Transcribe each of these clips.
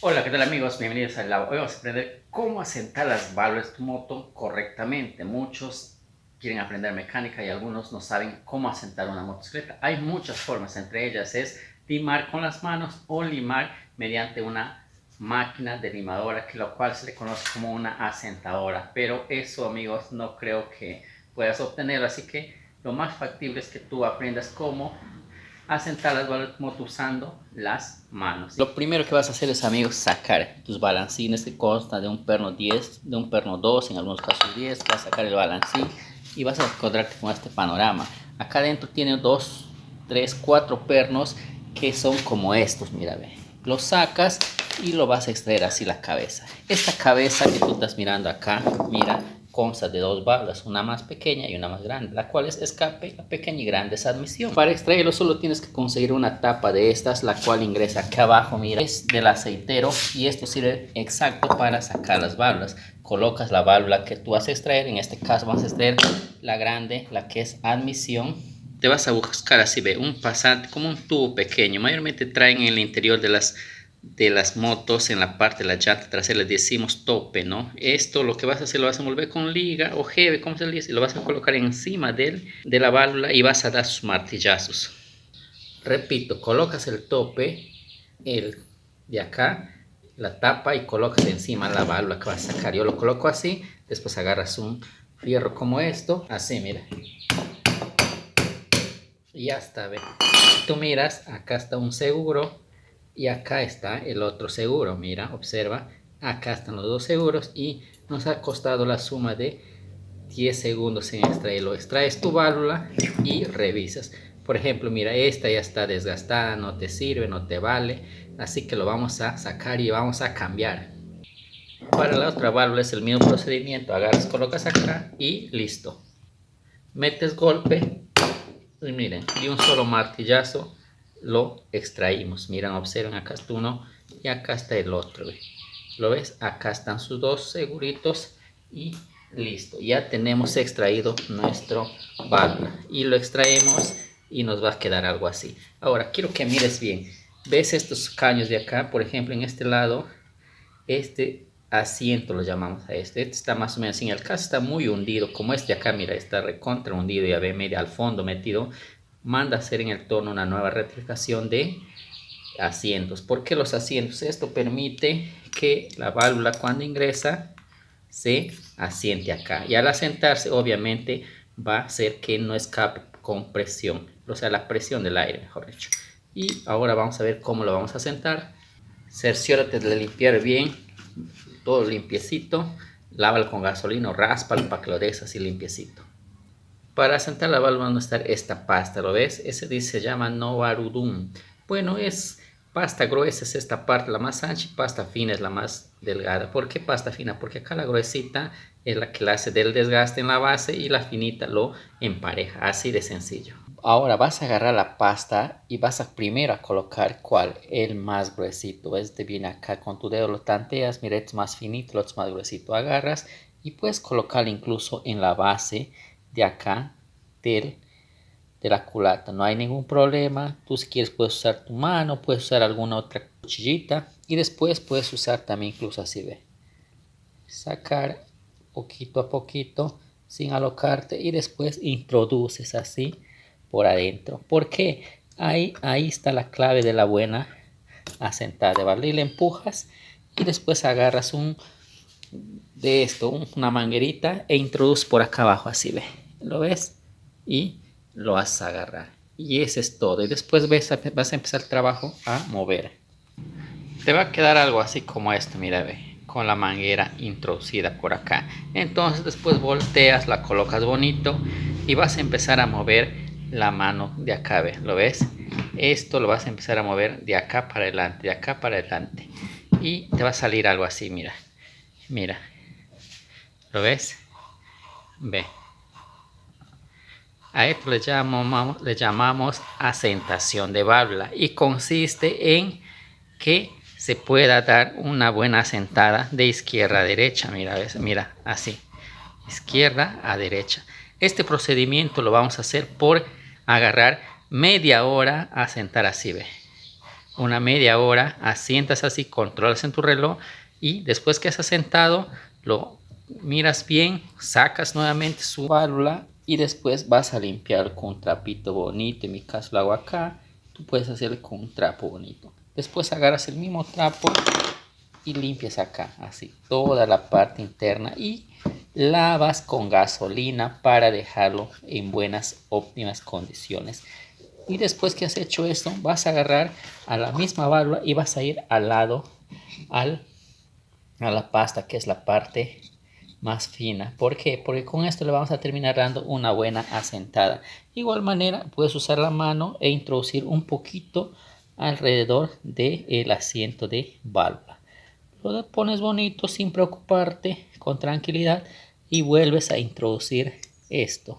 Hola, ¿qué tal amigos? Bienvenidos al lado. Hoy vamos a aprender cómo asentar las válvulas de tu moto correctamente. Muchos quieren aprender mecánica y algunos no saben cómo asentar una motocicleta. Hay muchas formas, entre ellas es limar con las manos o limar mediante una máquina de limadora, que lo cual se le conoce como una asentadora. Pero eso, amigos, no creo que puedas obtenerlo, así que lo más factible es que tú aprendas cómo asentar las válvulas como usando las manos. Lo primero que vas a hacer es, amigos, sacar tus balancines, que consta de un perno 10, de un perno 2, en algunos casos 10. Vas a sacar el balancín y vas a encontrarte con este panorama. Acá adentro tiene 2, 3, 4 pernos que son como estos, mira, ve. Lo sacas y lo vas a extraer así la cabeza. Esta cabeza que tú estás mirando acá, mira, consta de dos válvulas, una más pequeña y una más grande, la cual es escape, la pequeña y grande es admisión. Para extraerlo solo tienes que conseguir una tapa de estas, la cual ingresa aquí abajo, mira, es del aceitero y esto sirve exacto para sacar las válvulas. Colocas la válvula que tú vas a extraer, en este caso vamos a extraer la grande, la que es admisión. Te vas a buscar así, ve, un pasante, como un tubo pequeño, mayormente traen en el interior de las motos, en la parte de la llanta trasera le decimos tope, ¿no? Esto lo que vas a hacer, lo vas a envolver con liga o jeve, como se le dice, y lo vas a colocar encima de la válvula y vas a dar sus martillazos. Repito, colocas el tope, el de acá, la tapa, y colocas encima la válvula que vas a sacar. Yo lo coloco así, después agarras un fierro como esto, así, mira. Y ya está, ve. Tú miras, acá está un seguro y acá está el otro seguro. Mira, observa, acá están los dos seguros y nos ha costado la suma de 10 segundos en extraerlo. Extraes tu válvula y revisas. Por ejemplo, mira, esta ya está desgastada, no te sirve, no te vale, así que lo vamos a sacar y vamos a cambiar. Para la otra válvula es el mismo procedimiento, agarras, colocas acá y listo. Metes golpe y miren, de un solo martillazo lo extraímos. Miren, observen, acá está uno y acá está el otro. ¿Lo ves? Acá están sus dos seguritos y listo. Ya tenemos extraído nuestro válvula y lo extraemos y nos va a quedar algo así. Ahora, quiero que mires bien. ¿Ves estos caños de acá? Por ejemplo, en este lado, este asiento lo llamamos a este está más o menos, en el caso está muy hundido, como este acá, mira, está recontra hundido, ya ve, medio al fondo metido. Manda a hacer en el torno una nueva rectificación de asientos. ¿Por qué los asientos? Esto permite que la válvula, cuando ingresa, se asiente acá, y al asentarse obviamente va a hacer que no escape con presión, o sea, la presión del aire, mejor dicho. Y ahora vamos a ver cómo lo vamos a asentar. Cerciórate de limpiar bien, todo limpiecito. Lávalo con gasolina o ráspalo para que lo dejes así limpiecito. Para asentar la válvula va a estar esta pasta, ¿lo ves? Ese dice, se llama Novarudum. Bueno, es pasta gruesa, es esta parte la más ancha, y pasta fina es la más delgada. ¿Por qué pasta fina? Porque acá la gruesita es la que la hace del desgaste en la base y la finita lo empareja, así de sencillo. Ahora vas a agarrar la pasta y vas a primero a colocar ¿cuál? El más gruesito. Este viene acá, con tu dedo lo tanteas, mira, este es más finito, el otro es más gruesito. Agarras y puedes colocarlo incluso en la base de acá de la culata. No hay ningún problema. Tú, si quieres, puedes usar tu mano, puedes usar alguna otra cuchillita y después puedes usar también incluso así, ve. Sacar poquito a poquito sin alocarte y después introduces así por adentro. ¿Por qué? Ahí está la clave de la buena asentada, ¿vale? Y le empujas y después agarras una manguerita e introduces por acá abajo, así, ve. ¿Lo ves? Y lo vas a agarrar. Y ese es todo. Y después vas a empezar el trabajo a mover. Te va a quedar algo así como esto, mira, ve, con la manguera introducida por acá. Entonces después volteas, la colocas bonito y vas a empezar a mover la mano de acá, ve, ¿lo ves? Esto lo vas a empezar a mover de acá para adelante, de acá para adelante. Y te va a salir algo así, mira. Mira. ¿Lo ves? Ve. A esto le llamamos asentación de válvula y consiste en que se pueda dar una buena asentada de izquierda a derecha. Mira, ¿ves? Mira, así, izquierda a derecha. Este procedimiento lo vamos a hacer por agarrar media hora a sentar así, ve. una media hora, asientas así, controlas en tu reloj y después que has asentado, lo miras bien, sacas nuevamente su válvula y después vas a limpiar con un trapito bonito. En mi caso lo hago acá, tú puedes hacerlo con un trapo bonito. Después agarras el mismo trapo y limpias acá, así, toda la parte interna y lavas con gasolina para dejarlo en buenas, óptimas condiciones. Y después que has hecho esto, vas a agarrar a la misma válvula y vas a ir al lado, a la pasta, que es la parte más fina. ¿Por qué? Porque con esto le vamos a terminar dando una buena asentada. De igual manera, puedes usar la mano e introducir un poquito alrededor del asiento de válvula. Lo pones bonito sin preocuparte, con tranquilidad, y vuelves a introducir esto.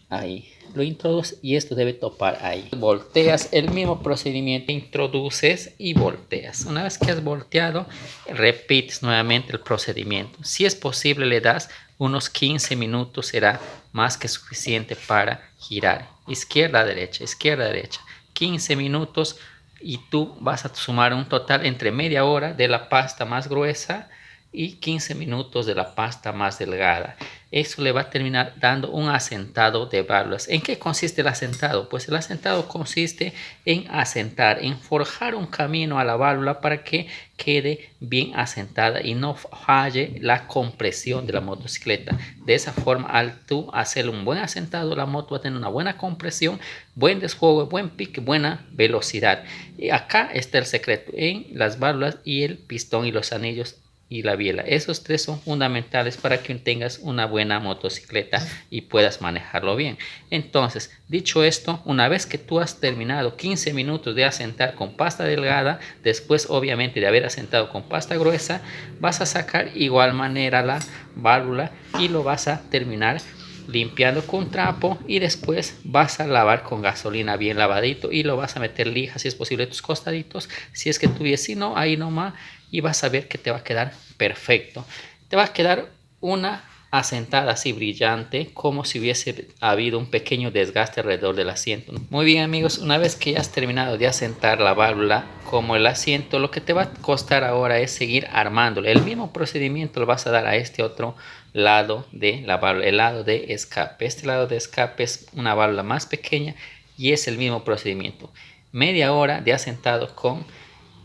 Ahí lo introduces y esto debe topar ahí. Volteas el mismo procedimiento, introduces y volteas. Una vez que has volteado, repites nuevamente el procedimiento. Si es posible, le das unos 15 minutos, será más que suficiente para girar. Izquierda, derecha, izquierda, derecha. 15 minutos y tú vas a sumar un total entre media hora de la pasta más gruesa y 15 minutos de la pasta más delgada. Eso le va a terminar dando un asentado de válvulas. ¿En qué consiste el asentado? Pues el asentado consiste en asentar, en forjar un camino a la válvula para que quede bien asentada y no falle la compresión de la motocicleta. De esa forma, al tú hacer un buen asentado, la moto va a tener una buena compresión, buen desfogue, buen pique, buena velocidad. Y acá está el secreto, en las válvulas y el pistón y los anillos y la biela. Esos tres son fundamentales para que tengas una buena motocicleta y puedas manejarlo bien. Entonces, dicho esto, una vez que tú has terminado 15 minutos de asentar con pasta delgada, después obviamente de haber asentado con pasta gruesa, vas a sacar igual manera la válvula y lo vas a terminar limpiando con trapo y después vas a lavar con gasolina bien lavadito y lo vas a meter lija si es posible tus costaditos, si es que tuvies, si no, ahí nomás, y vas a ver que te va a quedar perfecto. Te va a quedar una asentada así brillante, como si hubiese habido un pequeño desgaste alrededor del asiento. Muy bien amigos, una vez que ya has terminado de asentar la válvula como el asiento, lo que te va a costar ahora es seguir armándolo. El mismo procedimiento lo vas a dar a este otro lado de la válvula, el lado de escape. Este lado de escape es una válvula más pequeña y es el mismo procedimiento. Media hora de asentado con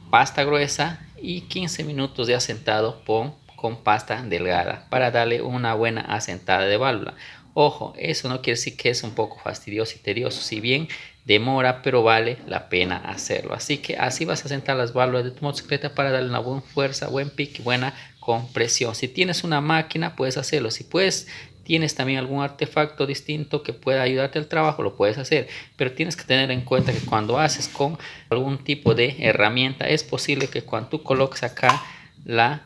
pasta gruesa y 15 minutos de asentado con pasta delgada para darle una buena asentada de válvula. Ojo, eso no quiere decir que es un poco fastidioso y tedioso, si bien demora, pero vale la pena hacerlo. Así que así vas a asentar las válvulas de tu motocicleta para darle una buena fuerza, buen pique, buena compresión. Si tienes una máquina, puedes hacerlo. Si puedes, tienes también algún artefacto distinto que pueda ayudarte al trabajo, lo puedes hacer. Pero tienes que tener en cuenta que cuando haces con algún tipo de herramienta, es posible que cuando tú coloques acá la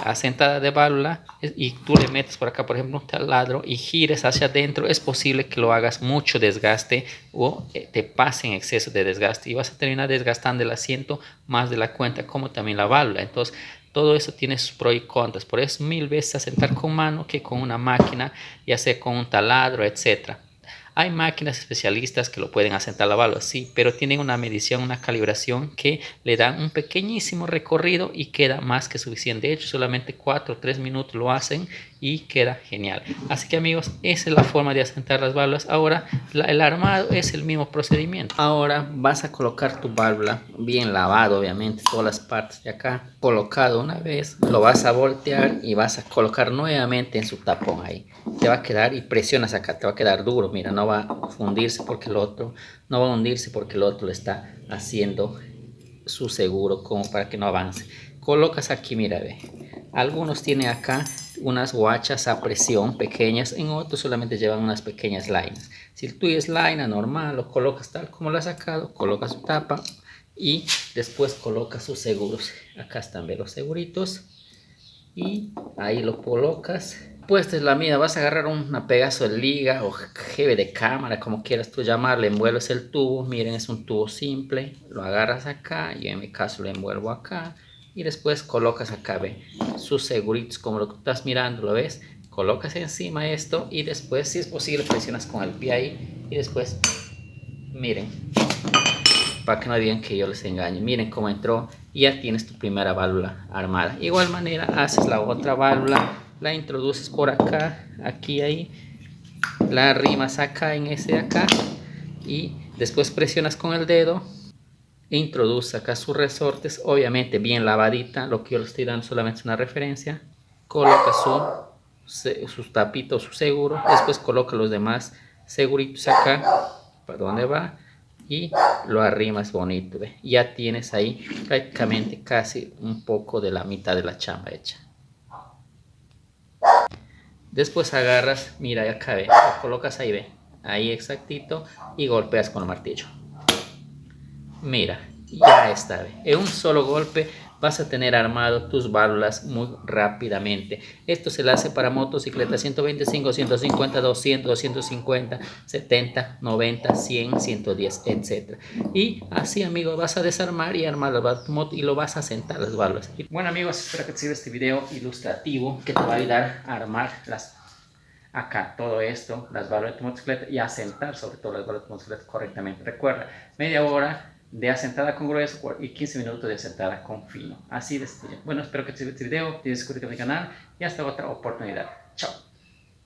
asentada de válvula y tú le metes por acá, por ejemplo, un taladro y gires hacia adentro, es posible que lo hagas mucho desgaste o te pase en exceso de desgaste y vas a terminar desgastando el asiento más de la cuenta, como también la válvula. Entonces, todo eso tiene sus pros y contras. Por eso 1000 veces asentar con mano que con una máquina, ya sea con un taladro, etcétera. Hay máquinas especialistas que lo pueden asentar la válvula, sí, pero tienen una medición, una calibración que le dan un pequeñísimo recorrido y queda más que suficiente. De hecho, solamente 4 o 3 minutos lo hacen y queda genial. Así que amigos, esa es la forma de asentar las válvulas. Ahora el armado es el mismo procedimiento. Ahora vas a colocar tu válvula bien lavado, obviamente, todas las partes de acá. Colocado una vez, lo vas a voltear y vas a colocar nuevamente en su tapón ahí. Te va a quedar y presionas acá, te va a quedar duro, mira, no va a fundirse porque el otro, no va a hundirse porque el otro le está haciendo su seguro como para que no avance. Colocas aquí, mira, ve. Algunos tienen acá unas guachas a presión pequeñas, en otros solamente llevan unas pequeñas lainas. Si el tuyo es laina normal, lo colocas tal como lo has sacado, colocas su tapa y después colocas sus seguros. Acá están, ve, los seguritos y ahí lo colocas. Pues es la mía, vas a agarrar una pedazo de liga o jeve de cámara, como quieras tú llamarle, envuelves el tubo, miren, es un tubo simple, lo agarras acá, yo en mi caso lo envuelvo acá y después colocas acá, ve, sus seguritos como lo que estás mirando, ¿lo ves? Colocas encima esto y después, si es posible, presionas con el pie ahí y después, miren, para que no digan que yo les engañe. Miren cómo entró y ya tienes tu primera válvula armada. Igual manera haces la otra válvula, la introduces por acá, aquí, ahí, la arrimas acá en ese de acá y después presionas con el dedo, introduces acá sus resortes, obviamente bien lavadita, lo que yo les estoy dando solamente es una referencia, coloca sus tapitos, su seguro, después coloca los demás seguritos acá, para dónde va, y lo arrimas bonito, ¿ve? Ya tienes ahí prácticamente casi un poco de la mitad de la chamba hecha. Después agarras, mira acá, ve, lo colocas ahí, ve, ahí exactito y golpeas con el martillo. Mira, ya está, ve. En un solo golpe vas a tener armado tus válvulas muy rápidamente. Esto se le hace para motocicletas 125, 150, 200, 250, 70, 90, 100, 110, etc. Y así, amigos, vas a desarmar y armar tu moto y lo vas a sentar las válvulas. Bueno, amigos, espero que te sirva este video ilustrativo que te va a ayudar a armar acá todo esto, las válvulas de tu motocicleta y a asentar sobre todo las válvulas de tu motocicleta correctamente. Recuerda, media hora de asentada con grueso y 15 minutos de asentada con fino. Así de sencillo. Bueno, espero que te sirva este video, te suscríbete a mi canal y hasta otra oportunidad. Chao.